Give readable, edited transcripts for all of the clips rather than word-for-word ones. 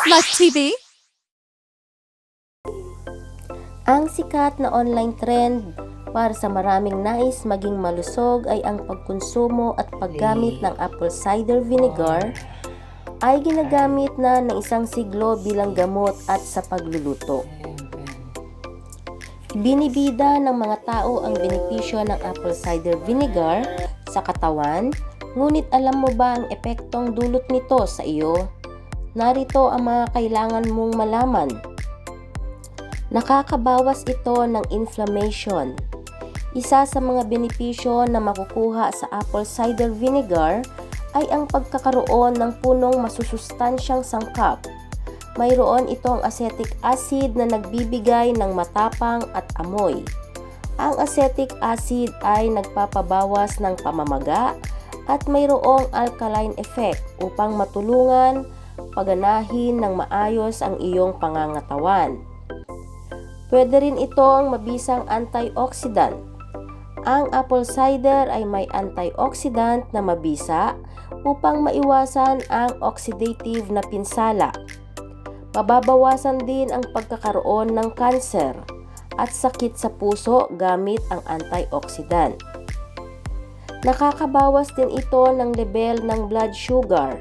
Life TV. Ang sikat na online trend para sa maraming nais maging malusog ay ang pagkonsumo at paggamit ng apple cider vinegar ay ginagamit na ng isang siglo bilang gamot at sa pagluluto. Binibida ng mga tao ang benepisyo ng apple cider vinegar sa katawan, ngunit alam mo ba ang epektong dulot nito sa iyo? Narito ang mga kailangan mong malaman. Nakakabawas ito ng inflammation. Isa sa mga benepisyo na makukuha sa apple cider vinegar ay ang pagkakaroon ng punong masusustansyang sangkap. Mayroon itong acetic acid na nagbibigay ng matapang at amoy. Ang acetic acid ay nagpapabawas ng pamamaga at mayroong alkaline effect upang matulungan paganahin ng maayos ang iyong pangangatawan. Pwede rin itong mabisang antioxidant. Ang apple cider ay may antioxidant na mabisa upang maiwasan ang oxidative na pinsala. Mababawasan din ang pagkakaroon ng kanser at sakit sa puso gamit ang antioxidant. Nakakabawas din ito ng level ng blood sugar.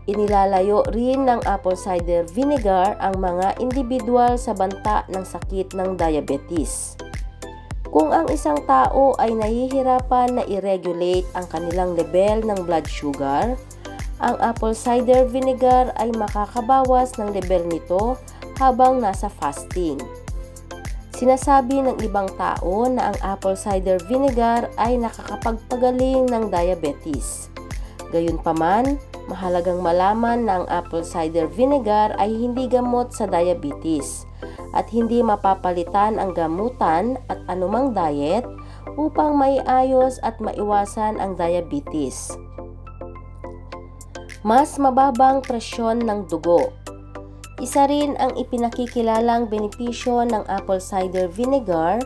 Inilalayo rin ng apple cider vinegar ang mga individual sa banta ng sakit ng diabetes. Kung ang isang tao ay nahihirapan na i-regulate ang kanilang level ng blood sugar, ang apple cider vinegar ay makakabawas ng level nito habang nasa fasting. Sinasabi ng ibang tao na ang apple cider vinegar ay nakakapagpagaling ng diabetes. Gayunpaman, mahalagang malaman na ang apple cider vinegar ay hindi gamot sa diabetes at hindi mapapalitan ang gamutan at anumang diet upang maiayos at maiwasan ang diabetes. Mas mababang presyon ng dugo. Isa rin ang ipinakikilalang benepisyo ng apple cider vinegar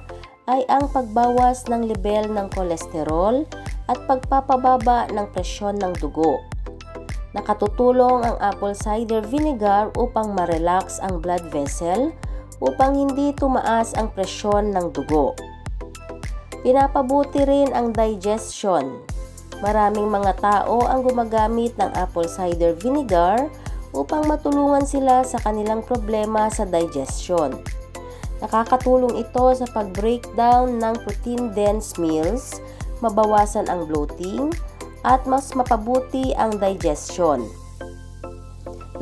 ay ang pagbawas ng level ng kolesterol at pagpapababa ng presyon ng dugo. Nakatutulong ang apple cider vinegar upang ma-relax ang blood vessel upang hindi tumaas ang presyon ng dugo. Pinapabuti rin ang digestion. Maraming mga tao ang gumagamit ng apple cider vinegar upang matulungan sila sa kanilang problema sa digestion. Nakakatulong ito sa pag-breakdown ng protein-dense meals, mabawasan ang bloating, at mas mapabuti ang digestion.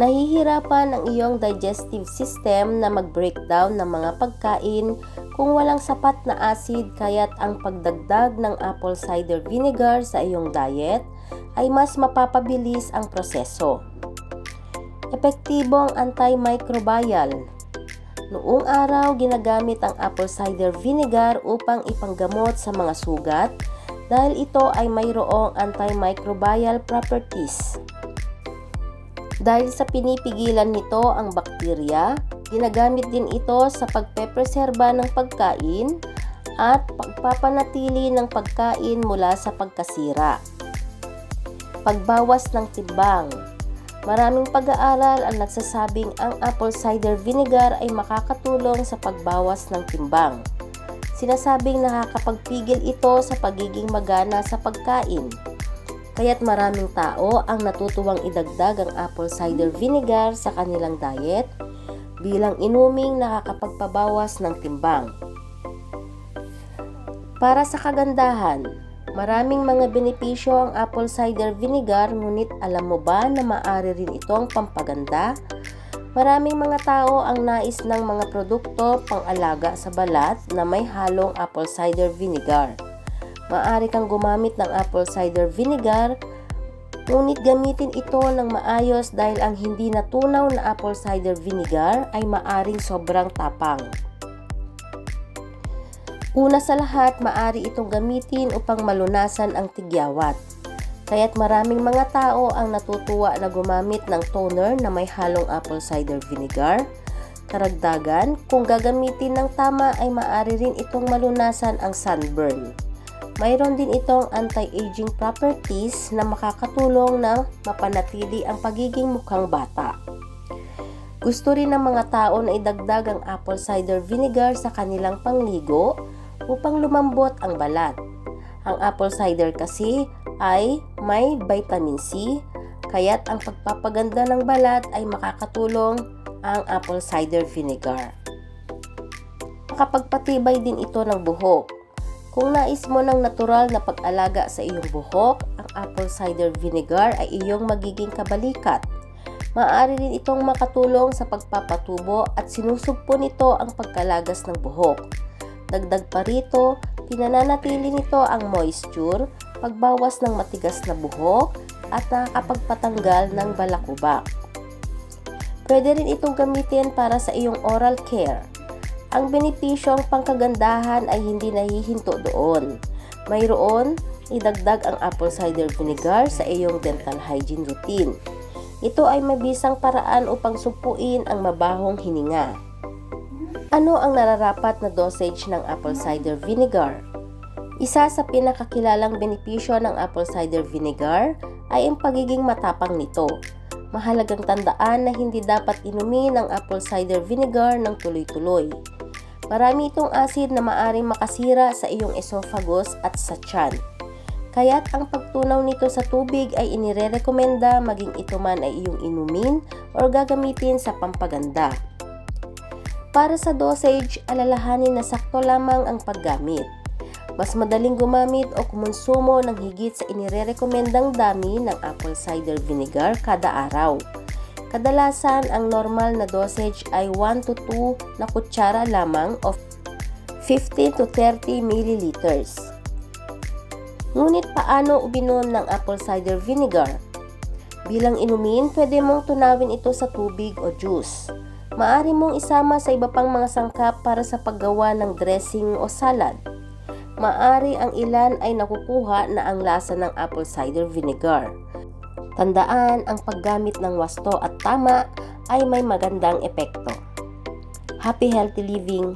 Nahihirapan ang iyong digestive system na mag-breakdown ng mga pagkain kung walang sapat na acid, kaya't ang pagdagdag ng apple cider vinegar sa iyong diet ay mas mapapabilis ang proseso. Epektibong antimicrobial. Noong araw, ginagamit ang apple cider vinegar upang ipanggamot sa mga sugat dahil ito ay mayroong antimicrobial properties. Dahil sa pinipigilan nito ang bakterya, ginagamit din ito sa pagpepreserba ng pagkain at pagpapanatili ng pagkain mula sa pagkasira. Pagbawas ng timbang. Maraming pag-aaral ang nagsasabing ang apple cider vinegar ay makakatulong sa pagbawas ng timbang. Sinasabing nakakapagpigil ito sa pagiging magana sa pagkain. Kaya't maraming tao ang natutuwang idagdag ang apple cider vinegar sa kanilang diet bilang inuming nakakapagpabawas ng timbang. Para sa kagandahan, maraming mga benepisyo ang apple cider vinegar, ngunit alam mo ba na maaari rin itong pampaganda? Maraming mga tao ang nais ng mga produkto pang-alaga sa balat na may halong apple cider vinegar. Maaari kang gumamit ng apple cider vinegar, ngunit gamitin ito ng maayos dahil ang hindi natunaw na apple cider vinegar ay maaring sobrang tapang. Una sa lahat, maaari itong gamitin upang malunasan ang tigyawat. Kaya't maraming mga tao ang natutuwa na gumamit ng toner na may halong apple cider vinegar. Karagdagan, kung gagamitin ng tama ay maaari rin itong malunasan ang sunburn. Mayroon din itong anti-aging properties na makakatulong na mapanatili ang pagiging mukhang bata. Gusto rin ng mga tao na idagdag ang apple cider vinegar sa kanilang pangligo upang lumambot ang balat. Ang apple cider kasi ay may vitamin C, kaya't ang pagpapaganda ng balat ay makakatulong ang apple cider vinegar. Makapagpatibay din ito ng buhok. Kung nais mo ng natural na pag-alaga sa iyong buhok, ang apple cider vinegar ay iyong magiging kabalikat. Maaari rin itong makatulong sa pagpapatubo at sinusugpo nito ang pagkalagas ng buhok. Dagdag pa rito, pinananatili nito ang moisture, pagbawas ng matigas na buhok, at nakakapagpatanggal ng balakubak. Pwede rin itong gamitin para sa iyong oral care. Ang benepisyong pangkagandahan ay hindi nahihinto doon. Mayroon, idagdag ang apple cider vinegar sa iyong dental hygiene routine. Ito ay mabisang paraan upang supuin ang mabahong hininga. Ano ang nararapat na dosage ng apple cider vinegar? Isa sa pinakakilalang benepisyo ng apple cider vinegar ay ang pagiging matapang nito. Mahalagang tandaan na hindi dapat inumin ang apple cider vinegar ng tuloy-tuloy. Marami itong asid na maaring makasira sa iyong esophagus at sa tiyan. Kaya't ang pagtunaw nito sa tubig ay inirerekomenda maging ito man ay iyong inumin o gagamitin sa pampaganda. Para sa dosage, alalahanin na sakto lamang ang paggamit. Mas madaling gumamit o kumonsumo ng higit sa inirerekomendang dami ng apple cider vinegar kada araw. Kadalasan, ang normal na dosage ay 1 to 2 na kutsara lamang of 15 to 30 milliliters. Ngunit paano uminom ng apple cider vinegar? Bilang inumin, pwede mong tunawin ito sa tubig o juice. Maaari mong isama sa iba pang mga sangkap para sa paggawa ng dressing o salad. Maaari ang ilan ay nakukuha na ang lasa ng apple cider vinegar. Tandaan, ang paggamit ng wasto at tama ay may magandang epekto. Happy healthy living!